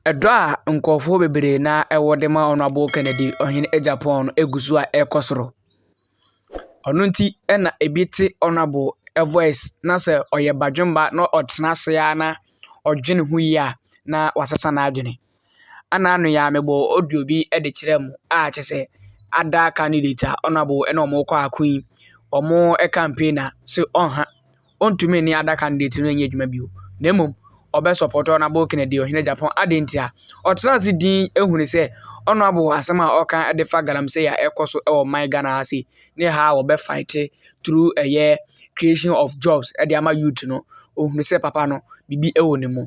Ɛdɔ a nkɔfo bebree na ɛwɔ de ma Honorable Kennedy Ohene Agyapong no egusu a ɛkɔsoro. Ɔno nti ɛna ebi te Honorable voice na sɛ ɔyɛ badwemba na ɔtena ase a na ɔdwene ho yi a na wasasa na adwene. Ana no ya mebɔ audio bi de kyerɛ mu a kyɛ sɛ ada candidate a Honorable ɛna ɔmo kɔ akɔyi ɔmo campaigner so ɔnha ɔntumi ne ada candidate no nyɛ adwuma bio. Na mmom Obe support Honorable Kennedy Ohene Agyapong adentia. Otena si din ehunu se Honorable asema okan edefa galamsey ya ekoso e my Ghana ase. Ne ha obe fight through a year creation of jobs e de ama youth no. Ohunu se papa no bibi e woni mu.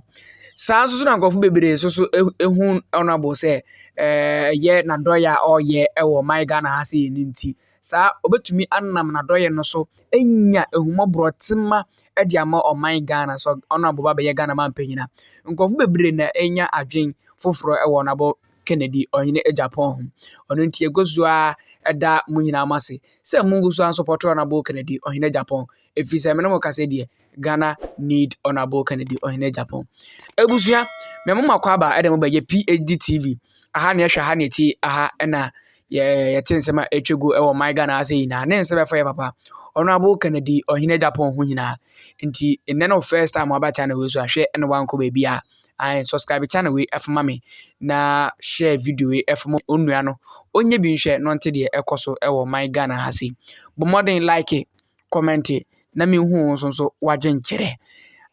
Saa so na nkofo bebre so ehun Honorable se ye na doya o ye e my Ghana ase ni nti. Saa obetumi annam na doye no so enya ehumobro tema e de ama oman Ghana so Honorable baba ye Ghana man panyina nkofo bebre na enya adwen foforo e Honorable Kennedy Ohene Agyapong ono ntie gozu a eda muhina amase se mungusu an support Honorable Kennedy Ohene Agyapong efise me no kase de Ghana need Honorable Kennedy Ohene Agyapong ebusua me mo makwaba e de mo ba ye PhD TV aha na ehwe aha na ti aha na ye tinsema etwego e my Ghana ase na ne nse be fa ye papa Honorable Kennedy Ohene Agyapong ho nyina nti enne no first time aba channel we so ahwe ene wanko ba bia ai subscribe channel we efama me na share video we efama onua no onye bi nhwe no nte de ekoso e my Ghana ase bo modern like comment na me hu so wagen kire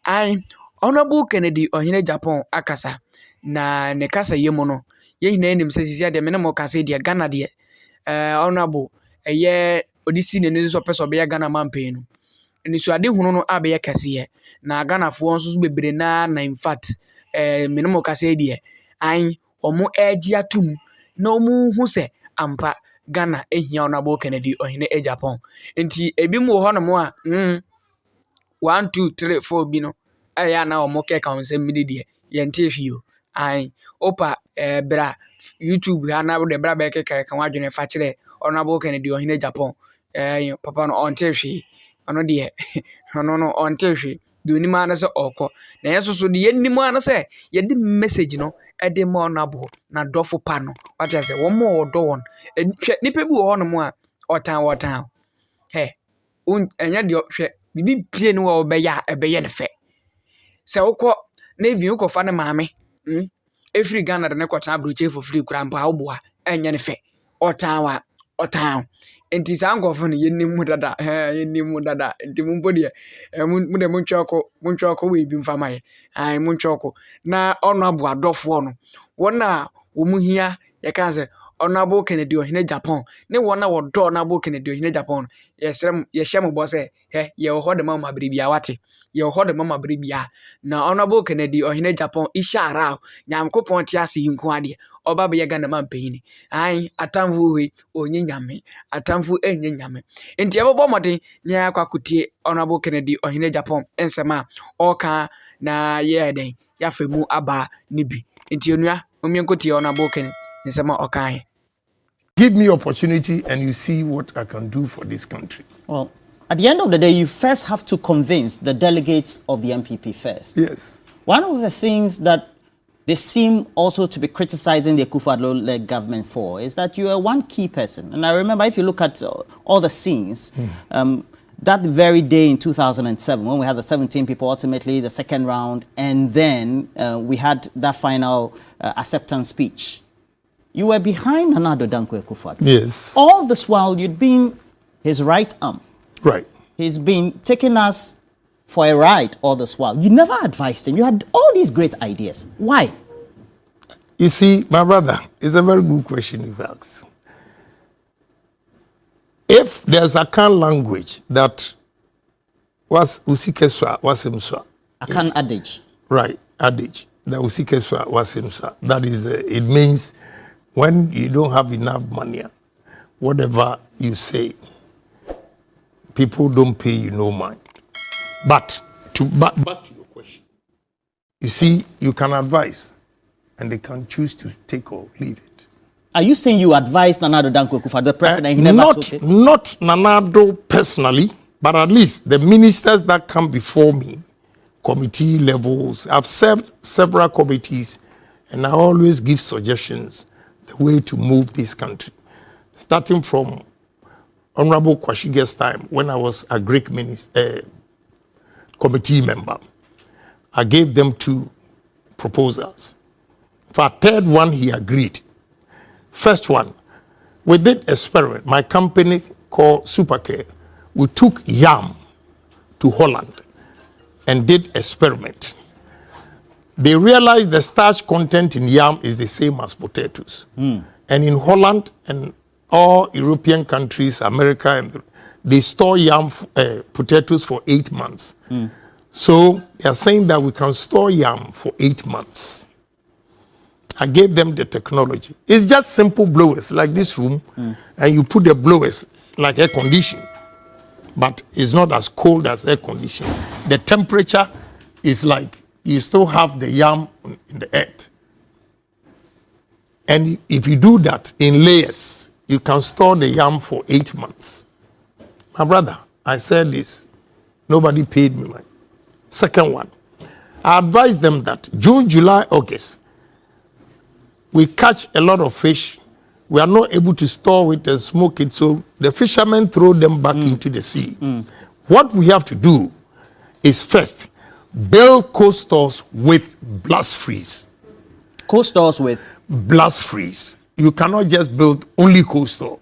ai Honorable Kennedy Ohene Agyapong akasa na ne kasa yemu no ye hina enim se sisia de me ne mo kasa de Ghana de Honorable eye odisi ne ne so peso be Ghana man pay no ni so ade hunu no abe ye kase ye na Ghana fo nso so bebre na in fact me ne mo kasa de an omo agi atum na omo hu se ampa Ghana ehia Honorable Kennedy Ohene Agyapong enti ebi mu ho no mo a 1 2 3 4 bi no aya na omo ke ka onsem mi de ye nte hwio ai opa bra YouTube ha na de bra be ke ka wadwene fa kire Honorable Kennedy Ohene Agyapong papa no onte hwe ono de no onte hwe de onima na se okọ na yeso so de yenimu ana se ye de message no e de mo Honorable na dofo pa no what I say wo mo odo won nipa bi wo ho no mo a otan he enya de hwe bibi pie no wo be ya e be ye ne fe se wokọ na evi wokọ fa ne maame every Ghana de ne kwata abroche for free kura mpa oboa enya ne fe otan enti sangofo no yenimu dada enti mumpo de mu de munchoko we bi mfamaye ai munchoko na Honorable adofo no wona wo muhia ye kan se Honorable Kennedy Ohene Agyapong ne wona wo do Honorable Kennedy Ohene Agyapong ye hyem bo se he ye ho de mama bribia wate ye ho de mama bribia na Honorable Kennedy Ohene Agyapong ishara nyamkopon ti ase nko ade oba be ye Ghana man payini ai atamfu we onye nyame atamfu enye nyame enti ebobo mode ne akwakutie Honorable Kennedy Ohene Agyapong ensema oka na ye den ya femu aba nibi enti onua omienkotie Honorable Kennedy ensema oka. Give me opportunity and you see what I can do for this country. Well, at the end of the day, you first have to convince the delegates of the MPP first. Yes. One of the things that they seem also to be criticizing the Akufo-Addo-led government for is that you are one key person. And I remember if you look at all the scenes, that very day in 2007, when we had the 17 people, ultimately the second round, and then we had that final acceptance speech. You were behind Addo Akufo-Addo. Yes. All this while, you'd been his right arm. Right. He's been taking us for a ride all this while. You never advised him. You had all these great ideas. Why? You see, my brother, it's a very good question you've asked. If there's a Akan language that was Usikeswa was himself. Akan adage. Right, adage. The Usikeswa was himself. That is, it means when you don't have enough money, whatever you say, people don't pay you no mind. But back to your question, you see, you can advise, and they can choose to take or leave it. Are you saying you advised Addo Akufo-Addo, the president, he never took it? Not Addo personally, but at least the ministers that come before me, committee levels, I've served several committees And I always give suggestions the way to move this country. Starting from Honorable Kwashige's time, when I was a Greek committee member, I gave them 2 proposals. For a third one, he agreed. First one, we did experiment. My company called Supercare, we took yam to Holland and did experiment. They realized the starch content in yam is the same as potatoes. And in Holland and all European countries, America, and they store yam potatoes for 8 months. So they are saying that we can store yam for 8 months. I gave them the technology. It's just simple blowers like this room, and you put the blowers like air conditioning, but it's not as cold as air conditioning. The temperature is like you still have the yam in the earth. And if you do that in layers, you can store the yam for 8 months. My brother, I said this. Nobody paid me money. Second one, I advised them that June, July, August, we catch a lot of fish. We are not able to store it and smoke it, so the fishermen throw them back into the sea. What we have to do is first build cold stores with blast freeze. Cold stores with? Blast freeze. You cannot just build only cold store.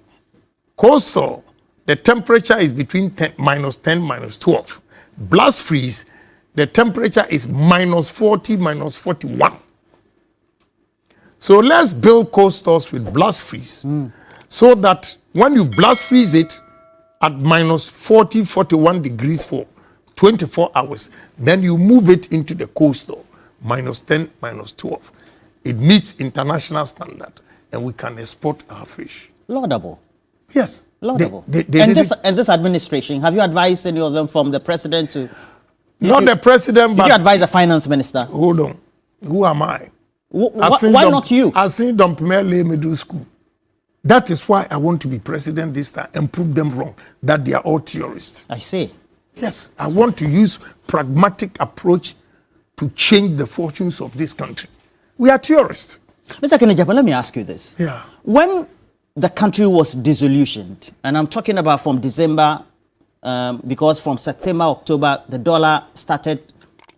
Cold store, the temperature is between -10, -12. Blast freeze, the temperature is -40, -41. So let's build cold stores with blast freeze so that when you blast freeze it at -40, 41 degrees for 24 hours, then you move it into the cold store, -10, -12. It meets international standard and we can export our fish. Laudable. Yes. Laudable. And this administration, have you advised any of them from the president to... Not the president, but... Did you advise the finance minister? Hold on. Who am I? Why not you? I seen them lay middle school. That is why I want to be president this time and prove them wrong, that they are all terrorists. I see. Yes, I want to use pragmatic approach to change the fortunes of this country. We are terrorists. Mr. Kenejapan, let me ask you this. Yeah. When the country was disillusioned, and I'm talking about from December, because from September, October, the dollar started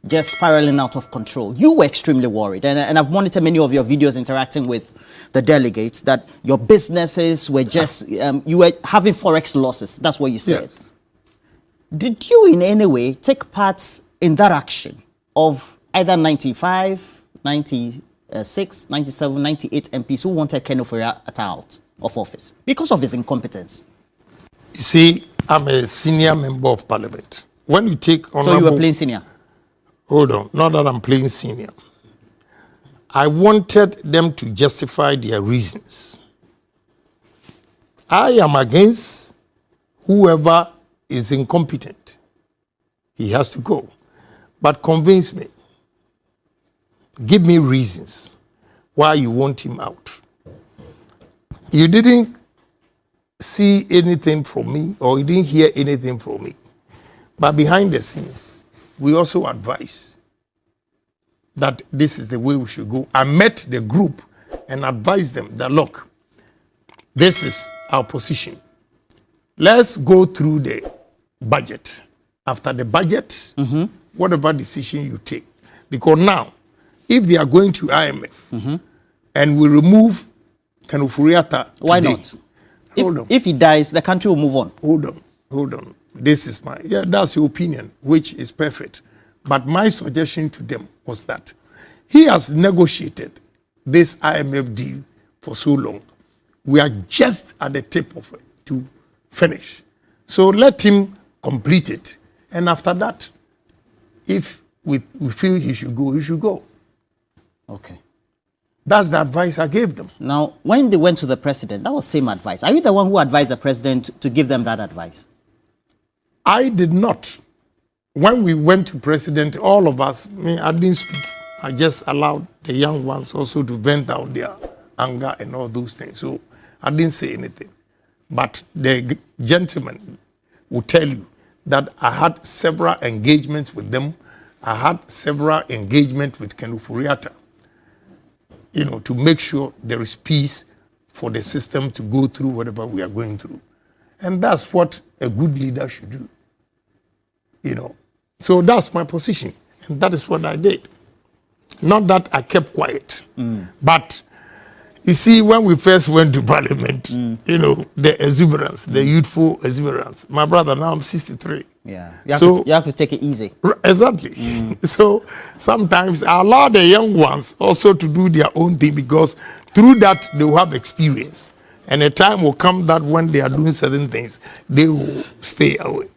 just spiraling out of control. You were extremely worried, and I've monitored many of your videos interacting with the delegates, that your businesses were just, you were having forex losses. That's what you said. Yes. Did you in any way take part in that action of either 95, 96, 97, 98 MPs who wanted Ken Ofori-Atta out of office because of his incompetence? You see, I'm a senior member of parliament. When you take honorable... So you were playing senior? Hold on, not that I'm playing senior. I wanted them to justify their reasons. I am against whoever is incompetent. He has to go. But convince me. Give me reasons why you want him out. You didn't see anything from me, or you didn't hear anything from me. But behind the scenes, we also advise that this is the way we should go. I met the group and advised them that, look, this is our position. Let's go through the budget. After the budget, whatever decision you take. Because now, if they are going to IMF and we remove Ken Ofori-Atta why today, not? If he dies, the country will move on. Hold on. This is that's your opinion, which is perfect. But my suggestion to them was that he has negotiated this IMF deal for so long. We are just at the tip of it to finish. So let him complete it. And after that, if we feel he should go, he should go. Okay. That's the advice I gave them. Now, when they went to the president, that was same advice. Are you the one who advised the president to give them that advice? I did not. When we went to president, all of us, I didn't speak. I just allowed the young ones also to vent out their anger and all those things. So I didn't say anything. But the gentleman will tell you that I had several engagements with them. I had several engagements with Ken Ofori-Atta. to make sure there is peace for the system to go through whatever we are going through. And that's what a good leader should do. So that's my position. And that is what I did. Not that I kept quiet. But you see, when we first went to Parliament, the exuberance, the youthful exuberance. My brother, now I'm 63. Yeah, you have to take it easy. Exactly. So sometimes I allow the young ones also to do their own thing, because through that they will have experience. And a time will come that when they are doing certain things, they will stay away.